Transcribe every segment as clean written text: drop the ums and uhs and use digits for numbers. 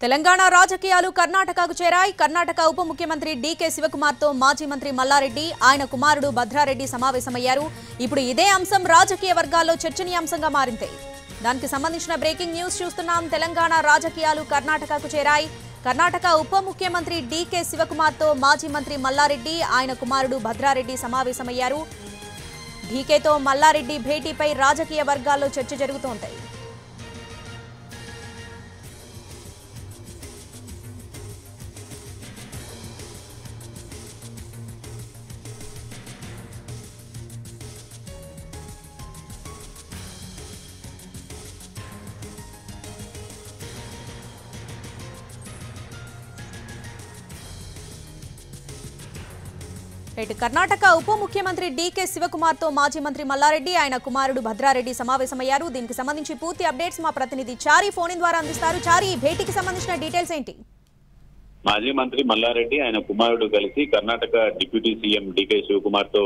తెలంగాణ రాజకీయాలు కర్ణాటకకు చేరాయి. కర్ణాటక ఉప ముఖ్యమంత్రి డీకే శివకుమార్ తో మాజీ మంత్రి మల్లారెడ్డి, ఆయన కుమారుడు భద్రారెడ్డి సమావేశమయ్యారు. ఇప్పుడు ఇదే అంశం రాజకీయ వర్గాల్లో చర్చనీయాంశంగా మారింది. దానికి సంబంధించిన బ్రేకింగ్ న్యూస్ చూస్తున్నాం. తెలంగాణ రాజకీయాలు కర్ణాటకకు చేరాయి. కర్ణాటక ఉప ముఖ్యమంత్రి డీకే శివకుమార్ తో మాజీ మంత్రి మల్లారెడ్డి, ఆయన కుమారుడు భద్రారెడ్డి సమావేశమయ్యారు. డీకేతో మల్లారెడ్డి భేటీపై రాజకీయ వర్గాల్లో చర్చ జరుగుతోంది. కర్ణాటక ఉప ముఖ్యమంత్రి డీకే శివకుమార్ తో మాజీ మంత్రి మల్లారెడ్డి, ఆయన కుమారుడు భద్రారెడ్డి సమావేశమయ్యారు. దీనికి సంబంధించి పూర్తి అప్డేట్స్ మా ప్రతినిధి చారి ఫోన్ ద్వారా అందిస్తారు. చారి, భేటీకి సంబంధించిన డీటెయిల్స్ ఏంటి? మాజీ మంత్రి మల్లారెడ్డి, ఆయన కుమారుడు కలిసి Karnataka deputy CM DK Shivakumar తో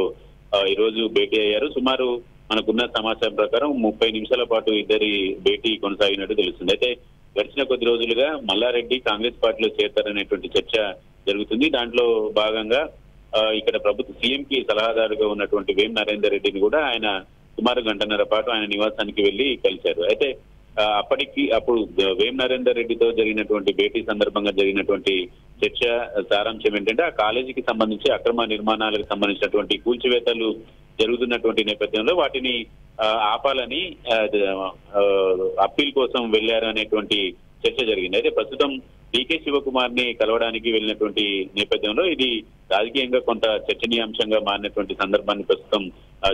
ఈ రోజు భేటీ అయ్యారు. సుమారు మనకున్న సమాచారం ప్రకారం 30 నిమిషాల పాటు ఇద్దరి భేటీ కొనసాగినట్టు తెలుస్తుంది. అయితే గడిచిన కొద్ది రోజులుగా మల్లారెడ్డి కాంగ్రెస్ పార్టీలో చేరతారనేటువంటి చర్చ జరుగుతుంది. దాంట్లో భాగంగా ఇక్కడ ప్రభుత్వ సీఎం కి సలహాదారుగా ఉన్నటువంటి వేం నరేందర్ రెడ్డిని కూడా ఆయన సుమారు గంటన్నర పాటు ఆయన నివాసానికి వెళ్లి కలిశారు. అయితే అప్పుడు వేం నరేందర్ రెడ్డితో జరిగినటువంటి భేటీ సందర్భంగా జరిగినటువంటి చర్చ సారాంశం ఏంటంటే, ఆ కాలేజీకి సంబంధించి అక్రమ నిర్మాణాలకు సంబంధించినటువంటి కూల్చివేతలు జరుగుతున్నటువంటి నేపథ్యంలో వాటిని ఆపాలని అప్పీల్ కోసం వెళ్లారు అనేటువంటి చర్చ జరిగింది. అయితే ప్రస్తుతం డీకే శివకుమార్ ని కలవడానికి వెళ్ళినటువంటి నేపథ్యంలో ఇది రాజకీయంగా కొంత చర్చనీయాంశంగా మారినటువంటి సందర్భాన్ని ప్రస్తుతం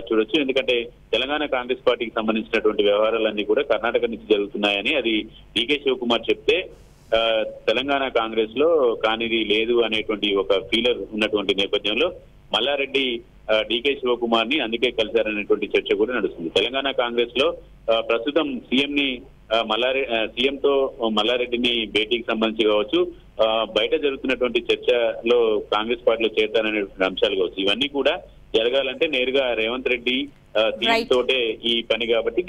చూడొచ్చు. ఎందుకంటే తెలంగాణ కాంగ్రెస్ పార్టీకి సంబంధించినటువంటి వ్యవహారాలన్నీ కూడా కర్ణాటక నుంచి జరుగుతున్నాయని అది డీకే శివకుమార్ చెప్తే తెలంగాణ కాంగ్రెస్ లో కానిది లేదు అనేటువంటి ఒక ఫీలర్ ఉన్నటువంటి నేపథ్యంలో మల్లారెడ్డి డీకే శివకుమార్ ని అందుకే కలిశారనేటువంటి చర్చ కూడా నడుస్తుంది. తెలంగాణ కాంగ్రెస్ లో ప్రస్తుతం సీఎం తో మల్లారెడ్డిని భేటీకి సంబంధించి కావచ్చు, బయట జరుగుతున్నటువంటి చర్చలో కాంగ్రెస్ పార్టీలో చేరతారనేటువంటి అంశాలు కావచ్చు, ఇవన్నీ కూడా జరగాలంటే నేరుగా రేవంత్ రెడ్డి సీఎం తోటే ఈ పని కాబట్టి